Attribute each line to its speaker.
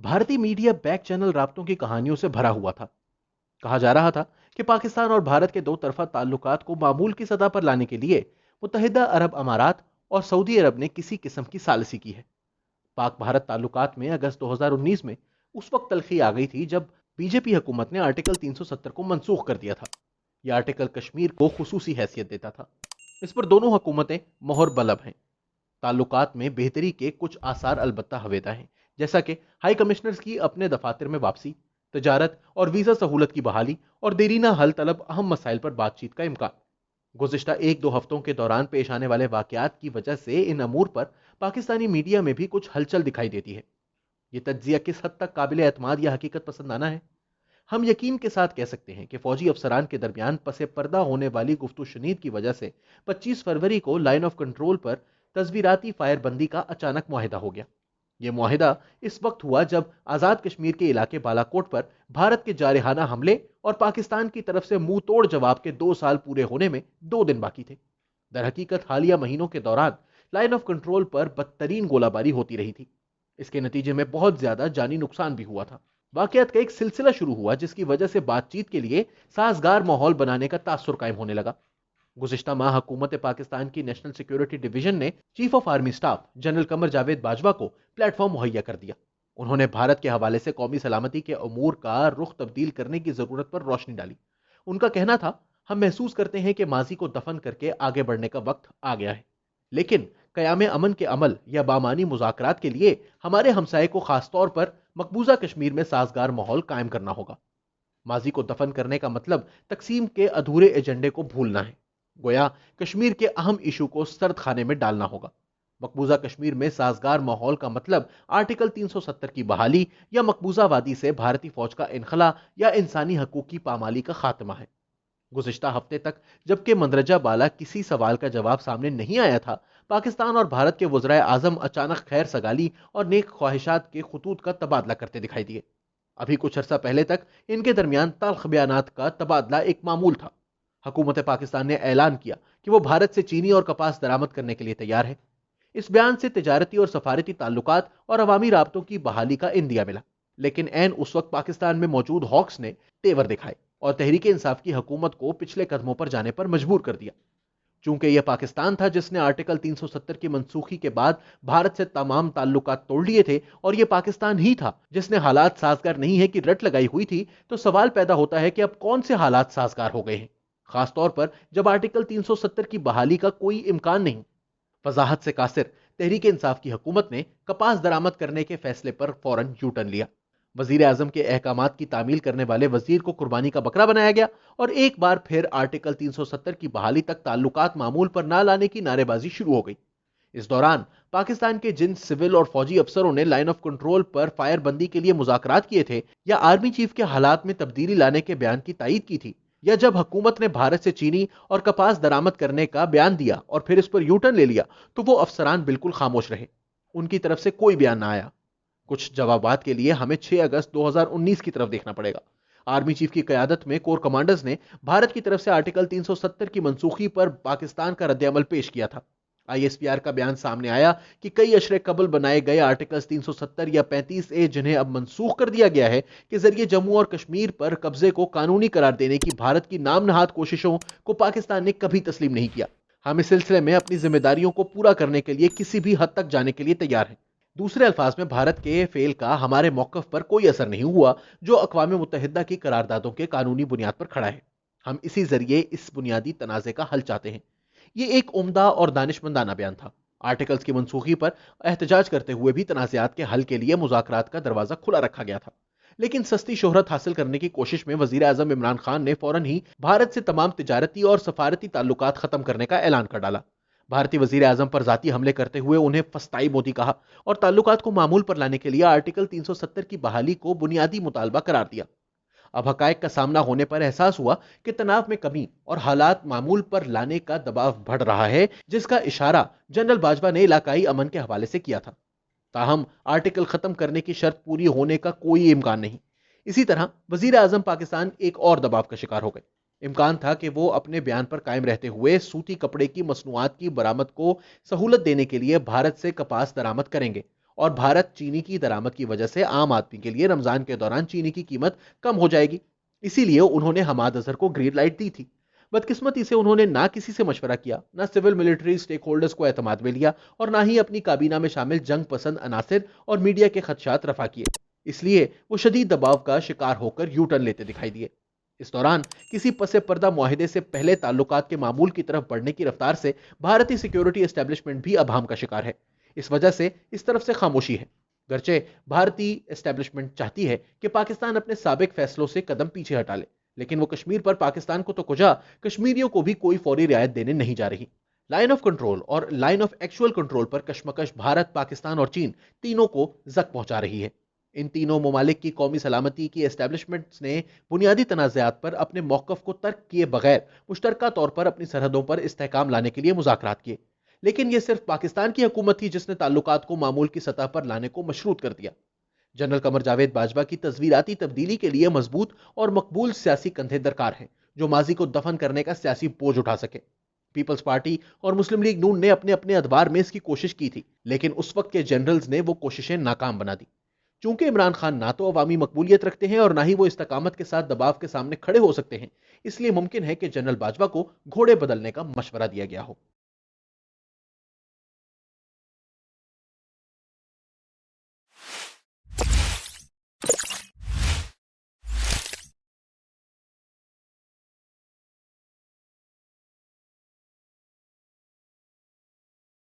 Speaker 1: भारतीय media back channel राब्तों की कहानियों से भरा हुआ था। कहा जा रहा था कि पाकिस्तान और भारत के दो तरफा ताल्लुकात को मामूल की सतह पर लाने के लिए मुत्तहिदा अरब अमारात और सऊदी अरब ने किसी किस्म की सालिसी की है। पाक भारत ताल्लुकात में अगस्त 2019 में उस वक्त तलखी आ गई थी जब बीजेपी हुकूमत ने आर्टिकल 370 को मंसूख कर दिया था। यह आर्टिकल कश्मीर को खुसूसी हैसियत देता था। इस पर दोनों हुकूमतें मोहर बलब हैं। ताल्लुकात में बेहतरी के कुछ आसार अलबत्ता हवेदा हैं, जैसा कि हाई कमिश्नर्स की अपने दफातर में वापसी, तजारत और वीजा सहूलत की बहाली और देरीना हल तलब अहम मसाइल पर बातचीत का इम्कान। गुज़िश्ता एक दो हफ्तों के दौरान पेश आने वाले वाकयात की वजह से इन अमूर पर पाकिस्तानी मीडिया में भी कुछ हलचल दिखाई देती है। ये तज्जिया किस हद तक काबिल एतमाद या हकीकत पसंदाना है? हम यकीन के साथ कह सकते हैं कि फौजी अफसरान के दरमियान पसे पर्दा होने वाली गुफ्तु शनीद की वजह से 25 फरवरी को लाइन ऑफ कंट्रोल पर तस्वीराती फायरबंदी का अचानक मुआहिदा हो गया। यह मुआहिदा इस वक्त हुआ जब आजाद कश्मीर के इलाके बालाकोट पर भारत के जारहाना हमले और पाकिस्तान की तरफ से मुंह तोड़ जवाब के 2 साल पूरे होने में 2 दिन बाकी थे। दर हकीकत हालिया महीनों के दौरान लाइन ऑफ कंट्रोल पर बदतरीन गोलाबारी होती रही थी। इसके नतीजे में बहुत ज्यादा जानी नुकसान भी हुआ था। वाकयात का एक सिलसिला शुरू हुआ जिसकी वजह से बातचीत के लिए साजगार माहौल बनाने का तासुर कायम होने लगा। गुज़िश्ता माह हुकूमत पाकिस्तान की नेशनल सिक्योरिटी डिवीजन ने chief of army staff general Qamar Javed Bajwa को प्लेटफॉर्म मुहैया कर दिया। उन्होंने भारत के हवाले से कौमी सलामती के अमूर का रुख तब्दील करने की जरूरत पर रोशनी डाली। उनका कहना था, हम महसूस करते हैं कि माजी को दफन करके आगे बढ़ने का वक्त आ गया है, लेकिन कयाम अमन के अमल या बामानी मुज़ाकरात के लिए हमारे हमसाये को खासतौर पर मकबूजा कश्मीर में साजगार माहौल कायम करना होगा। माजी को दफन करने का मतलब तकसीम के अधूरे एजेंडे को भूलना है। गोया कश्मीर के अहम इशू को सर्द खाने में डालना होगा। मकबूजा कश्मीर में साजगार माहौल का मतलब आर्टिकल 370 की बहाली या मकबूजा वादी से भारतीय फौज का इनखला या इंसानी हकूक की पामाली का खात्मा है। गुज़िश्ता हफ्ते तक जबकि मंदरजा बाला किसी सवाल का जवाब सामने नहीं आया था, पाकिस्तान और भारत के वज़राए आज़म अचानक खैर सगाली और नेक ख्वाहिशात के खुतूत का तबादला करते दिखाई दिए। अभी कुछ अर्सा पहले तक इनके दरमियान तल्ख बयानात का तबादला एक मामूल था। हुकूमत पाकिस्तान ने ऐलान किया कि वो भारत से चीनी और कपास दरामद करने के लिए तैयार है। इस बयान से तिजारती और सफारती ताल्लुकात और अवामी राब्तों की बहाली का इंदिया मिला। लेकिन ऐन उस वक्त पाकिस्तान में मौजूद हॉक्स ने तेवर दिखाए और तहरीक इंसाफ की हुकूमत को पिछले कदमों पर जाने पर मजबूर कर दिया। चूंकि यह पाकिस्तान था जिसने आर्टिकल 370 की मनसूखी के बाद भारत से तमाम ताल्लुकात तोड़ लिए थे, और यह पाकिस्तान ही था जिसने हालात साजगार नहीं है कि रट लगाई हुई थी, तो सवाल पैदा होता है कि अब कौन से हालात साजगार हो गए हैं, खासतौर पर जब आर्टिकल 370 की बहाली का कोई इम्कान नहीं। वजाहत से कासिर तहरीक इंसाफ की हुकूमत ने कपास दरामद करने के फैसले पर फौरन यू टर्न लिया। वजीर आजम के अहकामात की तामील करने वाले वजीर को कुर्बानी का बकरा बनाया गया और एक बार फिर आर्टिकल 370 की बहाली तक ताल्लुकात मामूल पर ना लाने की नारेबाजी शुरू हो गई। इस दौरान पाकिस्तान के जिन सिविल और फौजी अफसरों ने लाइन ऑफ कंट्रोल पर फायरबंदी के लिए मुज़ाकरात किए थे, या आर्मी चीफ के हालात में तब्दीली लाने के बयान की तायीद की थी, या जब हुकूमत ने भारत से चीनी और कपास दरामद करने का बयान दिया और फिर इस पर यू टर्न ले लिया, तो वो अफसरान बिल्कुल खामोश रहे। उनकी तरफ से कोई बयान ना आया। कुछ जवाबात के लिए हमें 6 अगस्त 2019 की तरफ देखना पड़ेगा। आर्मी चीफ की क़यादत में कोर कमांडर्स ने भारत की तरफ से आर्टिकल 370 की मनसूखी पर पाकिस्तान का रद्द-ए-अमल पेश किया था। आईएसपीआर का बयान सामने आया कि कई अशरे कबल बनाए गए आर्टिकल 370 या 35A, जिन्हें अब मनसूख कर दिया गया है, के जरिए जम्मू और कश्मीर पर कब्जे को कानूनी करार देने की भारत की नामनहाद कोशिशों को पाकिस्तान ने कभी तस्लीम नहीं किया। हम इस सिलसिले में अपनी जिम्मेदारियों को पूरा करने के लिए किसी भी हद तक जाने के लिए तैयार हैं। दूसरे अल्फाज में, भारत के फेल का हमारे मौकफ पर कोई असर नहीं हुआ जो अक़वाम मुत्तहिदा की करारदादों के कानूनी बुनियाद पर खड़ा है। हम इसी जरिए इस बुनियादी तनाज़े का हल चाहते हैं। ये एक उम्दा और दानिशमंदाना बयान था। आर्टिकल्स की मनसूखी पर एहतजाज करते हुए भी तनाज़ात के हल के लिए मुज़ाकरात का दरवाज़ा खुला रखा गया था। लेकिन सस्ती शोहरत हासिल करने की कोशिश में वज़ीर आज़म इमरान खान ने फौरन ही भारत से तमाम तिजारती और सफारती ताल्लुकात ख़त्म करने का ऐलान कर डाला। भारतीय वज़ीर आज़म पर ज़ाती हमले करते हुए उन्हें फस्ताई मोदी कहा और ताल्लुकात को मामूल पर लाने के लिए आर्टिकल 370 की बहाली को बुनियादी मुतालबा करार दिया। अब हकायक का सामना होने पर एहसास हुआ कि तनाव में कमी और हालात मामूल पर लाने का दबाव बढ़ रहा है, जिसका इशारा जनरल बाजवा ने इलाकाई अमन के हवाले से किया था। ताहम आर्टिकल खत्म करने की शर्त पूरी होने का कोई इम्कान नहीं। इसी तरह वजीर आजम पाकिस्तान एक और दबाव का शिकार हो गए। इम्कान था कि वो अपने बयान पर कायम रहते हुए सूती कपड़े की मसनूआत की बरामद को सहूलत देने के लिए भारत से कपास दरामद करेंगे और भारत चीनी की दरामद की वजह से आम आदमी के लिए रमजान के दौरान चीनी की कीमत कम हो जाएगी। इसीलिए उन्होंने हमाद अजहर को ग्रीन लाइट दी थी। बदकिस्मती से उन्होंने ना किसी से मशवरा किया, ना सिविल मिलिट्री स्टेक होल्डर्स को एतमाद में लिया और ना ही अपनी काबीना में शामिल जंग पसंद अनासिर और मीडिया के खदशात रफा किए। इसलिए वो शदीद दबाव का शिकार होकर यू टर्न लेते दिखाई दिए। इस दौरान किसी पसे पर्दा मुआहिदे से पहले ताल्लुकात के मामूल की तरफ बढ़ने की रफ्तार से भारतीय सिक्योरिटी एस्टेब्लिशमेंट भी अभाम का शिकार है। इस वजह से इस तरफ से खामोशी है। गरचे भारतीय एस्टेब्लिशमेंट चाहती है कि पाकिस्तान अपने साबिक फैसलों से कदम पीछे हटा ले, लेकिन वो कश्मीर पर पाकिस्तान को तो कुजा, कश्मीरियों को भी कोई फौरी रियायत देने नहीं जा रही। लाइन ऑफ कंट्रोल और लाइन ऑफ एक्चुअल कंट्रोल पर कशमकश भारत, पाकिस्तान और चीन तीनों को जख्म पहुंचा रही है। इन तीनों ममालिक की कौमी सलामती की एस्टेब्लिशमेंट्स ने बुनियादी तनाज़ात पर अपने मौक़िफ़ को तर्क किए बगैर मुश्तरका तौर पर अपनी सरहदों पर इस्तेहकाम लाने के लिए मुज़ाकरात किए। लेकिन यह सिर्फ पाकिस्तान की हुकूमत थी जिसने ताल्लुकात को मामूल की सतह पर लाने को मशरूत कर दिया। जनरल कमर जावेद बाजवा की तस्वीराती तब्दीली के लिए मजबूत और मकबूल सियासी कंधे दरकार हैं, जो माजी को दफन करने का सियासी बोझ उठा सके। पीपल्स पार्टी और मुस्लिम लीग नून ने अपने अपने अदवार में इसकी कोशिश की थी, लेकिन उस वक्त के जनरल्स ने वो कोशिशें नाकाम बना दी। चूंकि इमरान खान ना तो अवामी मकबूलियत रखते हैं और ना ही वो इस्तकामत के साथ दबाव के सामने खड़े हो सकते हैं, इसलिए मुमकिन है कि जनरल बाजवा को घोड़े बदलने का मशवरा दिया गया हो।